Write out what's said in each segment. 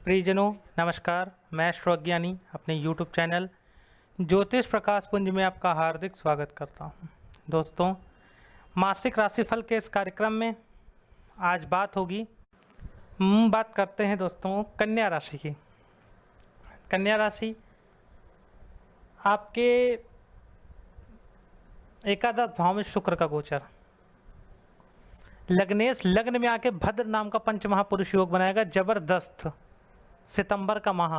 प्रियजनों नमस्कार। मैं श्रोज्ञानी अपने YouTube चैनल ज्योतिष प्रकाश पुंज में आपका हार्दिक स्वागत करता हूं। दोस्तों, मासिक राशिफल के इस कार्यक्रम में आज बात होगी, बात करते हैं दोस्तों कन्या राशि की। कन्या राशि आपके एकादश भाव में शुक्र का गोचर, लग्नेश लग्न में आके भद्र नाम का पंच महापुरुष योग बनाएगा। जबरदस्त सितंबर का माह।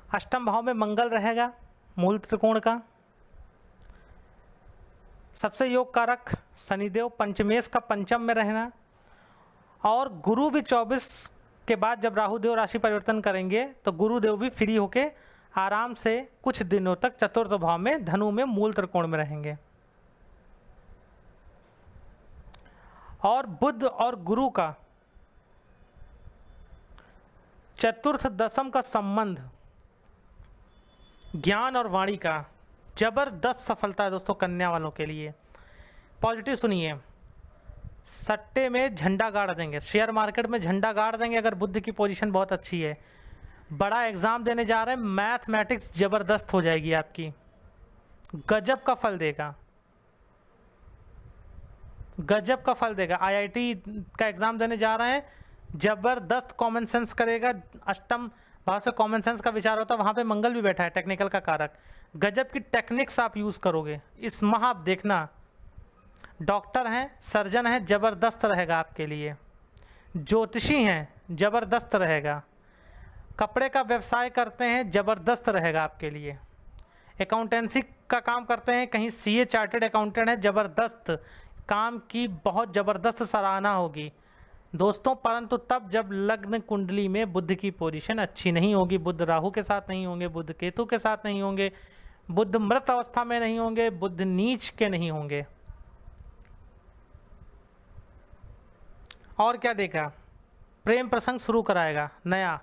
अष्टम भाव में मंगल रहेगा, मूल त्रिकोण का। सबसे योग कारक शनिदेव पंचमेश का पंचम में रहना, और गुरु भी 24 के बाद जब राहुदेव राशि परिवर्तन करेंगे तो गुरुदेव भी फ्री होके आराम से कुछ दिनों तक चतुर्थ भाव में धनु में मूल त्रिकोण में रहेंगे। और बुध और गुरु का चतुर्थ दशम का संबंध ज्ञान और वाणी का जबरदस्त सफलता है दोस्तों कन्या वालों के लिए। पॉजिटिव सुनिए, सट्टे में झंडा गाड़ देंगे, शेयर मार्केट में झंडा गाड़ देंगे अगर बुध की पोजीशन बहुत अच्छी है। बड़ा एग्जाम देने जा रहे हैं, मैथमेटिक्स जबरदस्त हो जाएगी आपकी, गजब का फल देगा, गजब का फल देगा। आईआईटी का एग्जाम देने जा रहे हैं, जबरदस्त कॉमन सेंस करेगा। अष्टम भाव से कॉमन सेंस का विचार होता है, वहाँ पे मंगल भी बैठा है टेक्निकल का कारक। गजब की टेक्निक्स आप यूज़ करोगे इस माह, आप देखना। डॉक्टर हैं, सर्जन हैं, जबरदस्त रहेगा आपके लिए। ज्योतिषी हैं, जबरदस्त रहेगा। कपड़े का व्यवसाय करते हैं, जबरदस्त रहेगा आपके लिए। अकाउंटेंसी का काम करते हैं, कहीं सीए चार्टर्ड अकाउंटेंट है, जबरदस्त काम की बहुत ज़बरदस्त सराहना होगी दोस्तों। परंतु तब जब लग्न कुंडली में बुध की पोजीशन अच्छी नहीं होगी, बुध राहु के साथ नहीं होंगे, बुध केतु के साथ नहीं होंगे, बुध मृत अवस्था में नहीं होंगे, बुध नीच के नहीं होंगे। और क्या देखा, प्रेम प्रसंग शुरू कराएगा नया।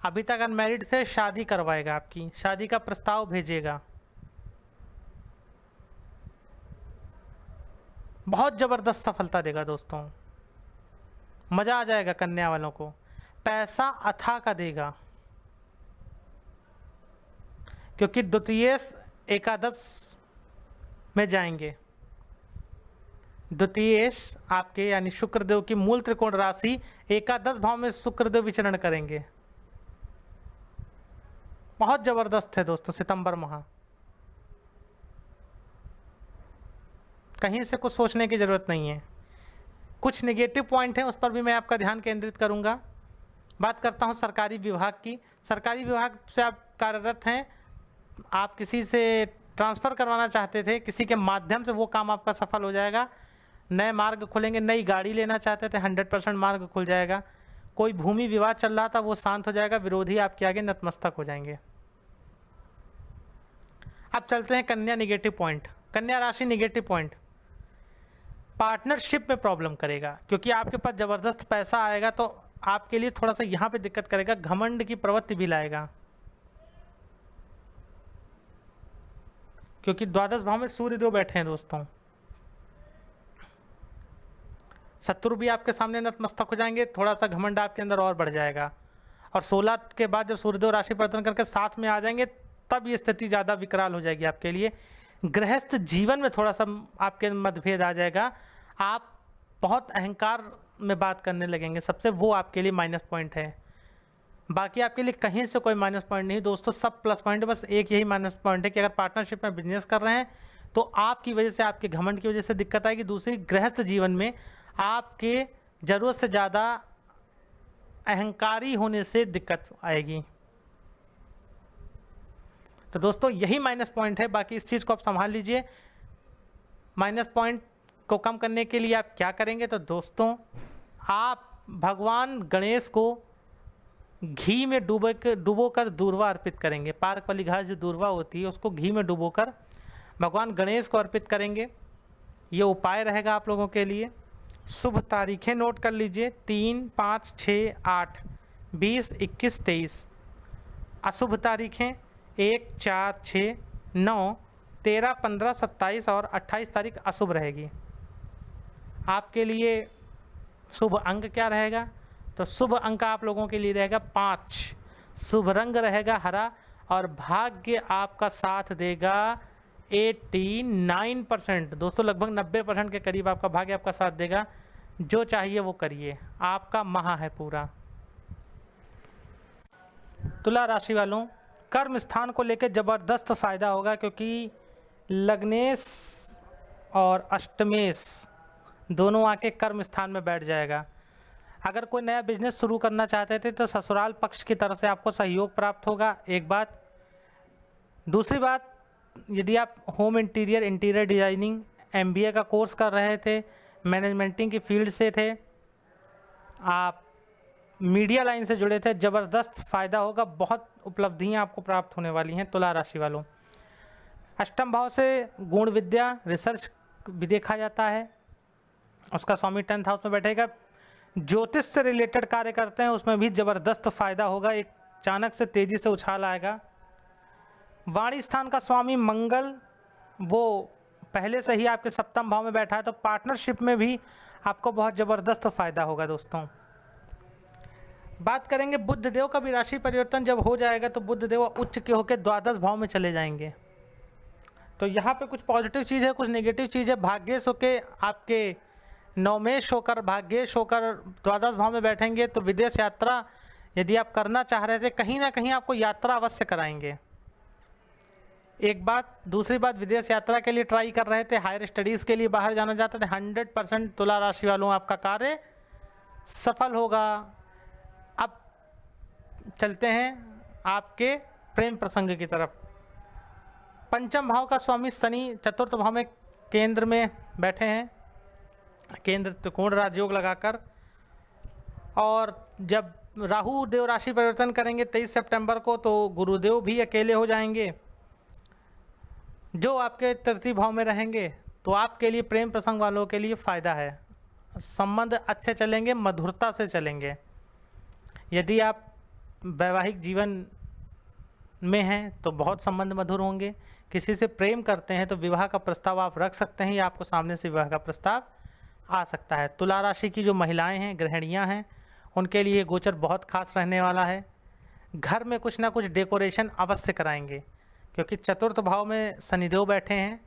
अभी तक अनमैरिड से शादी करवाएगा, आपकी शादी का प्रस्ताव भेजेगा। बहुत ज़बरदस्त सफलता देगा दोस्तों, मज़ा आ जाएगा कन्या वालों को। पैसा अथाह का देगा, क्योंकि द्वितीय एकादश में जाएंगे। द्वितीय आपके यानी शुक्रदेव की मूल त्रिकोण राशि एकादश भाव में शुक्रदेव विचरण करेंगे। बहुत ज़बरदस्त है दोस्तों सितंबर माह। कहीं से कुछ सोचने की ज़रूरत नहीं है। कुछ नेगेटिव पॉइंट हैं, उस पर भी मैं आपका ध्यान केंद्रित करूंगा। बात करता हूं सरकारी विभाग की। सरकारी विभाग से आप कार्यरत हैं, आप किसी से ट्रांसफ़र करवाना चाहते थे, किसी के माध्यम से वो काम आपका सफल हो जाएगा। नए मार्ग खुलेंगे, नई गाड़ी लेना चाहते थे, 100% मार्ग खुल जाएगा। कोई भूमि विवाद चल रहा था, वो शांत हो जाएगा, विरोधी आपके आगे नतमस्तक हो जाएंगे। अब चलते हैं कन्या नेगेटिव पॉइंट। कन्या राशि नेगेटिव पॉइंट, पार्टनरशिप में प्रॉब्लम करेगा, क्योंकि आपके पास ज़बरदस्त पैसा आएगा तो आपके लिए थोड़ा सा यहाँ पे दिक्कत करेगा, घमंड की प्रवृत्ति भी लाएगा। क्योंकि द्वादश भाव में सूर्यदेव बैठे हैं दोस्तों, शत्रु भी आपके सामने नतमस्तक हो जाएंगे, थोड़ा सा घमंड आपके अंदर और बढ़ जाएगा। और 16 के बाद जब सूर्यदेव राशि परिवर्तन करके साथ में आ जाएंगे, तब ये स्थिति ज़्यादा विकराल हो जाएगी आपके लिए। गृहस्थ जीवन में थोड़ा सा आपके मतभेद आ जाएगा, आप बहुत अहंकार में बात करने लगेंगे सबसे, वो आपके लिए माइनस पॉइंट है। बाकी आपके लिए कहीं से कोई माइनस पॉइंट नहीं दोस्तों, सब प्लस पॉइंट। बस एक यही माइनस पॉइंट है कि अगर पार्टनरशिप में बिजनेस कर रहे हैं तो आपकी वजह से, आपके घमंड की वजह से दिक्कत आएगी। दूसरी, गृहस्थ जीवन में आपके ज़रूरत से ज़्यादा अहंकारी होने से दिक्कत आएगी। तो दोस्तों यही माइनस पॉइंट है, बाकी इस चीज़ को आप संभाल लीजिए। माइनस पॉइंट को कम करने के लिए आप क्या करेंगे, तो दोस्तों आप भगवान गणेश को घी में डुबोकर दूर्वा अर्पित करेंगे। पार्क वाली घास जो दूर्वा होती है उसको घी में डुबोकर भगवान गणेश को अर्पित करेंगे। ये उपाय रहेगा आप लोगों के लिए। शुभ तारीखें नोट कर लीजिए, 3, 5, 6, 8, 20, 21, 23। अशुभ तारीखें 1, 4, 6, 9, 13, 15, 27 और 28 तारीख अशुभ रहेगी। आपके लिए शुभ अंक क्या रहेगा, तो शुभ अंक आप लोगों के लिए रहेगा 5, शुभ रंग रहेगा हरा और भाग्य आपका साथ देगा 89%। दोस्तों लगभग 90% के करीब आपका भाग्य आपका साथ देगा। जो चाहिए वो करिए, आपका माह है पूरा। तुला राशि वालों, कर्म स्थान को लेकर ज़बरदस्त फायदा होगा, क्योंकि लग्नेश और अष्टमेश दोनों आके कर्म स्थान में बैठ जाएगा। अगर कोई नया बिजनेस शुरू करना चाहते थे तो ससुराल पक्ष की तरफ से आपको सहयोग प्राप्त होगा, एक बात। दूसरी बात, यदि आप होम इंटीरियर डिजाइनिंग MBA का कोर्स कर रहे थे, मैनेजमेंटिंग की फील्ड से थे, आप मीडिया लाइन से जुड़े थे, ज़बरदस्त फ़ायदा होगा। बहुत उपलब्धियां आपको प्राप्त होने वाली हैं तुला राशि वालों। अष्टम भाव से गुण विद्या रिसर्च भी देखा जाता है, उसका स्वामी 10th हाउस में बैठेगा। ज्योतिष से रिलेटेड कार्य करते हैं उसमें भी ज़बरदस्त फ़ायदा होगा, एक अचानक से तेज़ी से उछाल आएगा। वाणी स्थान का स्वामी मंगल वो पहले से ही आपके 7th भाव में बैठा है, तो पार्टनरशिप में भी आपको बहुत ज़बरदस्त फ़ायदा होगा। दोस्तों बात करेंगे बुध देव का भी राशि परिवर्तन जब हो जाएगा तो बुध देव उच्च के होकर 12 भाव में चले जाएंगे। तो यहाँ पे कुछ पॉजिटिव चीज़ है, कुछ नेगेटिव चीज़ है। भाग्येश होके आपके नवमेश होकर भाग्येश होकर 12 भाव में बैठेंगे, तो विदेश यात्रा यदि आप करना चाह रहे थे, कहीं ना कहीं आपको यात्रा अवश्य कराएंगे, एक बात। दूसरी बात, विदेश यात्रा के लिए ट्राई कर रहे थे, हायर स्टडीज़ के लिए बाहर जाना चाहते थे, 100% तुला राशि वालों आपका कार्य सफल होगा। अब चलते हैं आपके प्रेम प्रसंग की तरफ। पंचम भाव का स्वामी शनि 4th भाव में केंद्र में बैठे हैं, केंद्र त्रिकोण राजयोग लगाकर, और जब राहु देव राशि परिवर्तन करेंगे 23 सितंबर को, तो गुरुदेव भी अकेले हो जाएंगे जो आपके 3rd भाव में रहेंगे। तो आपके लिए प्रेम प्रसंग वालों के लिए फ़ायदा है, संबंध अच्छे चलेंगे, मधुरता से चलेंगे। यदि आप वैवाहिक जीवन में हैं तो बहुत संबंध मधुर होंगे। किसी से प्रेम करते हैं तो विवाह का प्रस्ताव आप रख सकते हैं या आपको सामने से विवाह का प्रस्ताव आ सकता है। तुला राशि की जो महिलाएं हैं, गृहिणियां हैं, उनके लिए गोचर बहुत खास रहने वाला है। घर में कुछ ना कुछ डेकोरेशन अवश्य कराएंगे, क्योंकि 4th भाव में शनिदेव बैठे हैं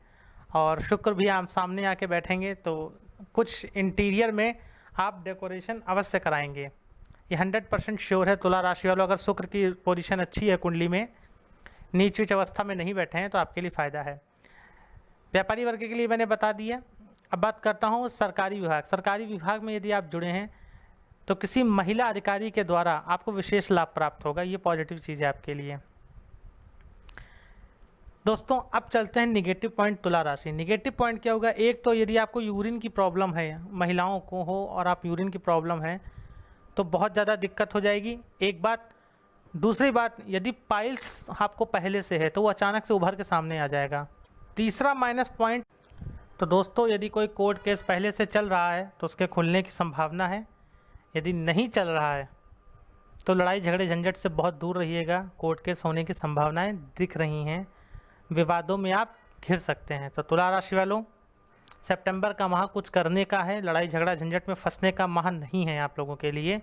और शुक्र भी आप सामने आके बैठेंगे, तो कुछ इंटीरियर में आप डेकोरेशन अवश्य कराएंगे। ये 100% श्योर है तुला राशि वालों। अगर शुक्र की पोजीशन अच्छी है कुंडली में, नीच वीच अवस्था में नहीं बैठे हैं, तो आपके लिए फ़ायदा है। व्यापारी वर्ग के लिए मैंने बता दिया। अब बात करता हूँ सरकारी विभाग। सरकारी विभाग में यदि आप जुड़े हैं तो किसी महिला अधिकारी के द्वारा आपको विशेष लाभ प्राप्त होगा, ये पॉजिटिव चीज़ है आपके लिए। दोस्तों अब चलते हैं निगेटिव पॉइंट तुला राशि। निगेटिव पॉइंट क्या होगा? एक तो यदि आपको यूरिन की प्रॉब्लम है, महिलाओं को हो और आप यूरिन की प्रॉब्लम है तो बहुत ज़्यादा दिक्कत हो जाएगी, एक बात। दूसरी बात, यदि पाइल्स आपको पहले से है तो वो अचानक से उभर के सामने आ जाएगा। तीसरा माइनस पॉइंट, तो दोस्तों यदि कोई कोर्ट केस पहले से चल रहा है तो उसके खुलने की संभावना है। यदि नहीं चल रहा है तो लड़ाई झगड़े झंझट से बहुत दूर रहिएगा, कोर्ट केस होने की संभावनाएं दिख रही हैं, विवादों में आप घिर सकते हैं। तो तुला राशि वालों, सितंबर का माह कुछ करने का है, लड़ाई झगड़ा झंझट में फंसने का माह नहीं है आप लोगों के लिए,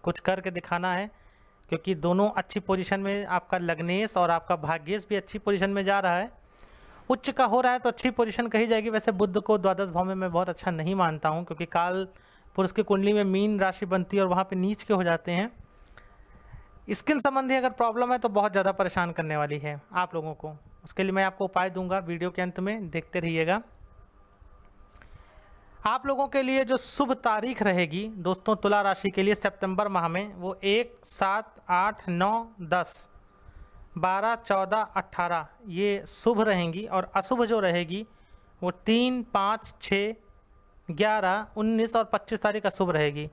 कुछ करके दिखाना है, क्योंकि दोनों अच्छी पोजीशन में, आपका लग्नेश और आपका भाग्येश भी अच्छी पोजीशन में जा रहा है। उच्च का हो रहा है तो अच्छी पोजीशन कही जाएगी। वैसे बुध को 12 भाव में मैं बहुत अच्छा नहीं मानता हूं, क्योंकि काल पुरुष की कुंडली में मीन राशि बनती है और वहाँ पे नीच के हो जाते हैं। स्किन संबंधी अगर प्रॉब्लम है तो बहुत ज़्यादा परेशान करने वाली है आप लोगों को। उसके लिए मैं आपको उपाय दूंगा वीडियो के अंत में, देखते रहिएगा। आप लोगों के लिए जो शुभ तारीख रहेगी दोस्तों तुला राशि के लिए सितंबर माह में, वो 1, 7, 8, 9, 10, 12, 14, 18 ये शुभ रहेंगी, और अशुभ जो रहेगी वो 3, 5, 6, 11, 19 और 25 तारीख अशुभ रहेगी।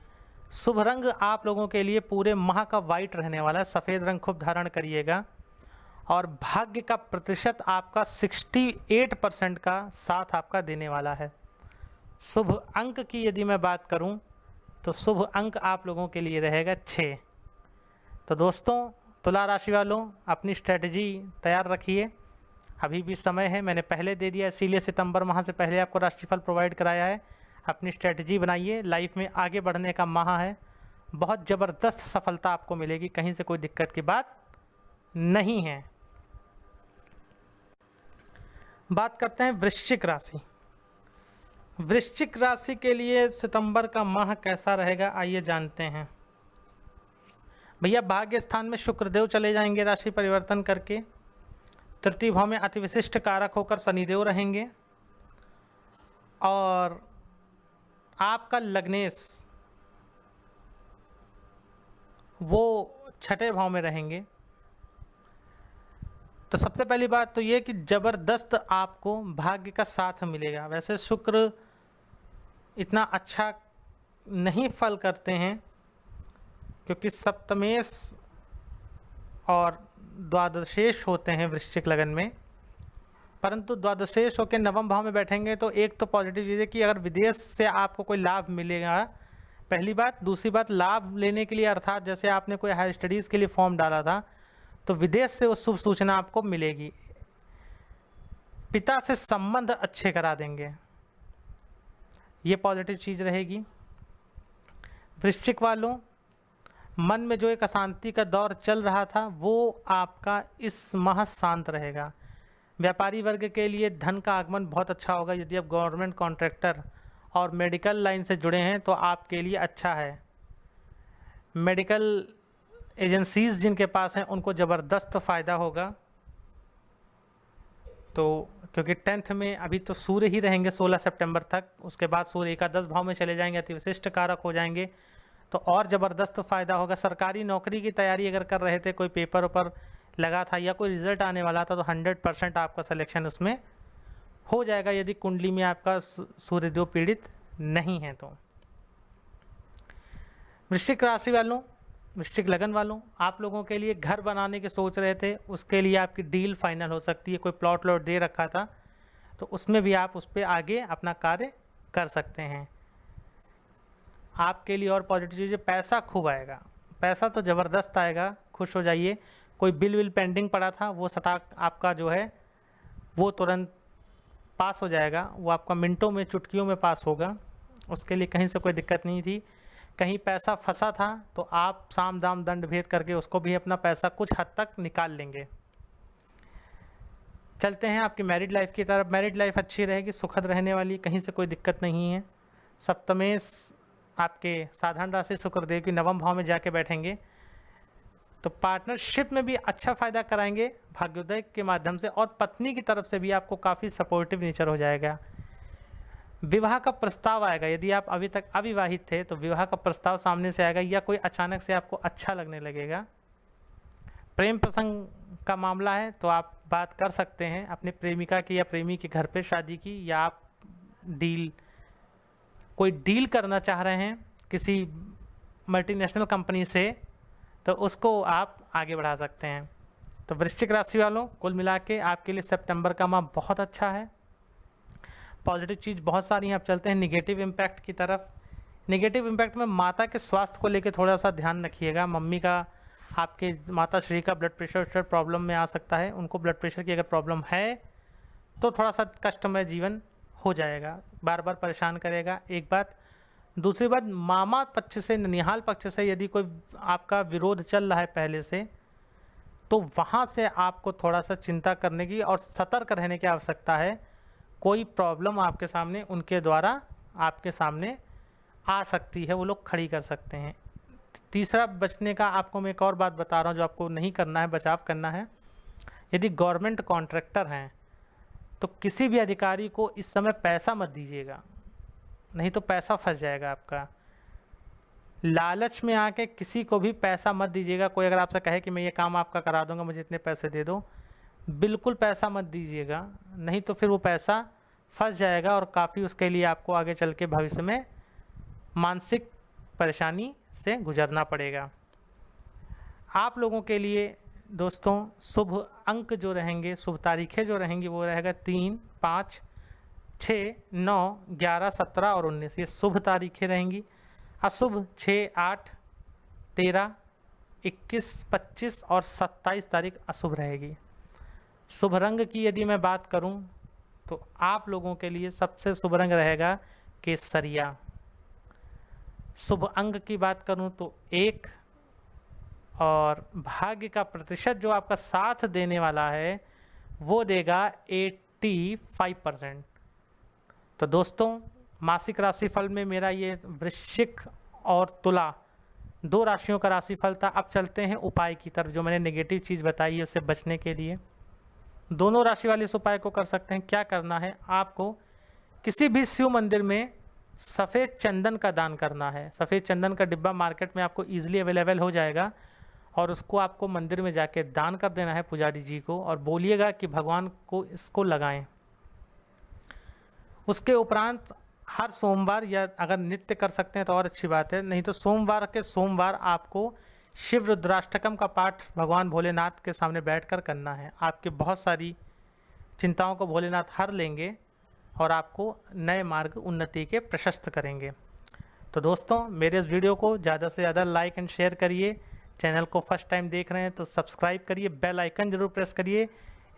शुभ रंग आप लोगों के लिए पूरे माह का वाइट रहने वाला है, सफ़ेद रंग खूब धारण करिएगा, और भाग्य का प्रतिशत आपका 68% का साथ आपका देने वाला है। शुभ अंक की यदि मैं बात करूं तो शुभ अंक आप लोगों के लिए रहेगा 6। तो दोस्तों तुला राशि वालों, अपनी स्ट्रेटजी तैयार रखिए, अभी भी समय है, मैंने पहले दे दिया इसीलिए सितंबर माह से पहले आपको राशिफल प्रोवाइड कराया है। अपनी स्ट्रेटजी बनाइए, लाइफ में आगे बढ़ने का माह है, बहुत ज़बरदस्त सफलता आपको मिलेगी, कहीं से कोई दिक्कत की बात नहीं है। बात करते हैं वृश्चिक राशि। वृश्चिक राशि के लिए सितंबर का माह कैसा रहेगा, आइए जानते हैं। भैया भाग्य स्थान में शुक्रदेव चले जाएंगे राशि परिवर्तन करके। तृतीय भाव में अति विशिष्ट कारक होकर शनिदेव रहेंगे और आपका लग्नेश वो छठे भाव में रहेंगे। तो सबसे पहली बात तो ये कि ज़बरदस्त आपको भाग्य का साथ मिलेगा। वैसे शुक्र इतना अच्छा नहीं फल करते हैं क्योंकि सप्तमेश और द्वादशेश होते हैं वृश्चिक लगन में, परंतु द्वादशेश होकर नवम भाव में बैठेंगे तो एक तो पॉजिटिव चीज़ है कि अगर विदेश से आपको कोई लाभ मिलेगा, पहली बात। दूसरी बात, लाभ लेने के लिए अर्थात जैसे आपने कोई हायर स्टडीज़ के लिए फॉर्म डाला था तो विदेश से वो शुभ सूचना आपको मिलेगी। पिता से संबंध अच्छे करा देंगे, ये पॉजिटिव चीज़ रहेगी। वृश्चिक वालों, मन में जो एक अशांति का दौर चल रहा था वो आपका इस माह शांत रहेगा। व्यापारी वर्ग के लिए धन का आगमन बहुत अच्छा होगा। यदि आप गवर्नमेंट कॉन्ट्रैक्टर और मेडिकल लाइन से जुड़े हैं तो आपके लिए अच्छा है। मेडिकल एजेंसीज़ जिनके पास हैं उनको ज़बरदस्त फ़ायदा होगा। तो क्योंकि 10th में अभी तो सूर्य ही रहेंगे 16 सितंबर तक, उसके बाद सूर्य एकादश भाव में चले जाएंगे, अति विशिष्ट कारक हो जाएंगे, तो और ज़बरदस्त फ़ायदा होगा। सरकारी नौकरी की तैयारी अगर कर रहे थे, कोई पेपर ऊपर लगा था या कोई रिज़ल्ट आने वाला था, तो 100% आपका सिलेक्शन उसमें हो जाएगा यदि कुंडली में आपका सूर्यदेव पीड़ित नहीं है तो। वृश्चिक राशि वालों, वृश्चिक लगन वालों, आप लोगों के लिए घर बनाने की सोच रहे थे, उसके लिए आपकी डील फाइनल हो सकती है। कोई प्लॉट लॉट दे रखा था तो उसमें भी आप उस पर आगे अपना कार्य कर सकते हैं। आपके लिए और पॉजिटिव चीज़ है, पैसा खूब आएगा। पैसा तो ज़बरदस्त आएगा, खुश हो जाइए। कोई बिल विल पेंडिंग पड़ा था वो सटाक आपका जो है वो तुरंत पास हो जाएगा, वो आपका मिनटों में चुटकियों में पास होगा, उसके लिए कहीं से कोई दिक्कत नहीं थी। कहीं पैसा फंसा था तो आप साम दाम दंड भेद करके उसको भी अपना पैसा कुछ हद तक निकाल लेंगे। चलते हैं आपकी मैरिड लाइफ की तरफ। मैरिड लाइफ अच्छी रहेगी, सुखद रहने वाली, कहीं से कोई दिक्कत नहीं है। सप्तमेश आपके साधारण राशि शुक्रदेव की नवम भाव में जाके बैठेंगे तो पार्टनरशिप में भी अच्छा फ़ायदा कराएंगे भाग्योदय के माध्यम से, और पत्नी की तरफ से भी आपको काफ़ी सपोर्टिव नेचर हो जाएगा। विवाह का प्रस्ताव आएगा। यदि आप अभी तक अविवाहित थे तो विवाह का प्रस्ताव सामने से आएगा या कोई अचानक से आपको अच्छा लगने लगेगा। प्रेम प्रसंग का मामला है तो आप बात कर सकते हैं अपने प्रेमिका की या प्रेमी के घर पे शादी की, या आप कोई डील करना चाह रहे हैं किसी मल्टीनेशनल कंपनी से तो उसको आप आगे बढ़ा सकते हैं। तो वृश्चिक राशि वालों, कुल मिला के आपके लिए सितंबर का माह बहुत अच्छा है। पॉजिटिव चीज़ बहुत सारी हैं। अब चलते हैं निगेटिव इम्पैक्ट की तरफ। निगेटिव इम्पैक्ट में माता के स्वास्थ्य को लेकर थोड़ा सा ध्यान रखिएगा। मम्मी का, आपके माता श्री का ब्लड प्रेशर प्रॉब्लम में आ सकता है। उनको ब्लड प्रेशर की अगर प्रॉब्लम है तो थोड़ा सा कष्टमय जीवन हो जाएगा, बार बार परेशान करेगा, एक बात। दूसरी बात, मामा पक्ष से, ननिहाल पक्ष से यदि कोई आपका विरोध चल रहा है पहले से, तो वहाँ से आपको थोड़ा सा चिंता करने की और सतर्क रहने की आवश्यकता है। कोई प्रॉब्लम आपके सामने उनके द्वारा आपके सामने आ सकती है, वो लोग खड़ी कर सकते हैं। तीसरा, बचने का आपको मैं एक और बात बता रहा हूँ जो आपको नहीं करना है, बचाव करना है। यदि गवर्नमेंट कॉन्ट्रैक्टर हैं तो किसी भी अधिकारी को इस समय पैसा मत दीजिएगा, नहीं तो पैसा फंस जाएगा आपका। लालच में आके किसी को भी पैसा मत दीजिएगा। कोई अगर आपसे कहे कि मैं ये काम आपका करा दूंगा, मुझे इतने पैसे दे दो, बिल्कुल पैसा मत दीजिएगा, नहीं तो फिर वो पैसा फंस जाएगा और काफ़ी उसके लिए आपको आगे चल के भविष्य में मानसिक परेशानी से गुजरना पड़ेगा। आप लोगों के लिए दोस्तों शुभ अंक जो रहेंगे, शुभ तारीखें जो रहेंगी वो रहेगा 3, 5, 6, 9, 11, 17 और 19, ये शुभ तारीखें रहेंगी। अशुभ 6, 8, 13, 21, 25 और 27 तारीख अशुभ रहेगी। शुभ रंग की यदि मैं बात करूं तो आप लोगों के लिए सबसे शुभ रंग रहेगा केसरिया। शुभ अंक की बात करूं तो 1, और भाग्य का प्रतिशत जो आपका साथ देने वाला है वो देगा 85%। तो दोस्तों, मासिक राशिफल में मेरा ये वृश्चिक और तुला 2 राशियों का राशिफल था। अब चलते हैं उपाय की तरफ। जो मैंने नेगेटिव चीज़ बताई है उससे बचने के लिए दोनों राशि वाले इस उपाय को कर सकते हैं। क्या करना है, आपको किसी भी शिव मंदिर में सफ़ेद चंदन का दान करना है। सफ़ेद चंदन का डिब्बा मार्केट में आपको ईजिली अवेलेबल हो जाएगा, और उसको आपको मंदिर में जाके दान कर देना है पुजारी जी को, और बोलिएगा कि भगवान को इसको लगाएं। उसके उपरांत हर सोमवार, या अगर नित्य कर सकते हैं तो और अच्छी बात है, नहीं तो सोमवार के सोमवार आपको शिव रुद्राष्टकम का पाठ भगवान भोलेनाथ के सामने बैठकर करना है। आपके बहुत सारी चिंताओं को भोलेनाथ हर लेंगे और आपको नए मार्ग उन्नति के प्रशस्त करेंगे। तो दोस्तों, मेरे इस वीडियो को ज़्यादा से ज़्यादा लाइक एंड शेयर करिए। चैनल को फर्स्ट टाइम देख रहे हैं तो सब्सक्राइब करिए, बेल आइकन ज़रूर प्रेस करिए।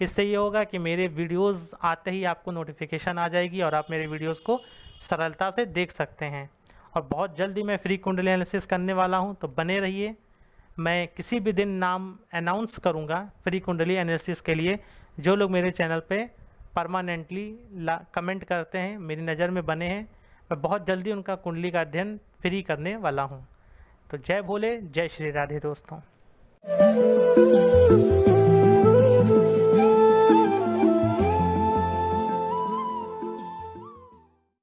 इससे ये होगा कि मेरे वीडियोस आते ही आपको नोटिफिकेशन आ जाएगी और आप मेरे वीडियोस को सरलता से देख सकते हैं। और बहुत जल्दी मैं फ्री कुंडली एनालिसिस करने वाला हूं, तो बने रहिए। मैं किसी भी दिन नाम अनाउंस करूंगा फ्री कुंडली एनालिसिस के लिए। जो लोग मेरे चैनल पे परमानेंटली कमेंट करते हैं, मेरी नज़र में बने हैं, मैं बहुत जल्दी उनका कुंडली का अध्ययन फ्री करने वाला हूं। तो जय भोले, जय श्री राधे दोस्तों।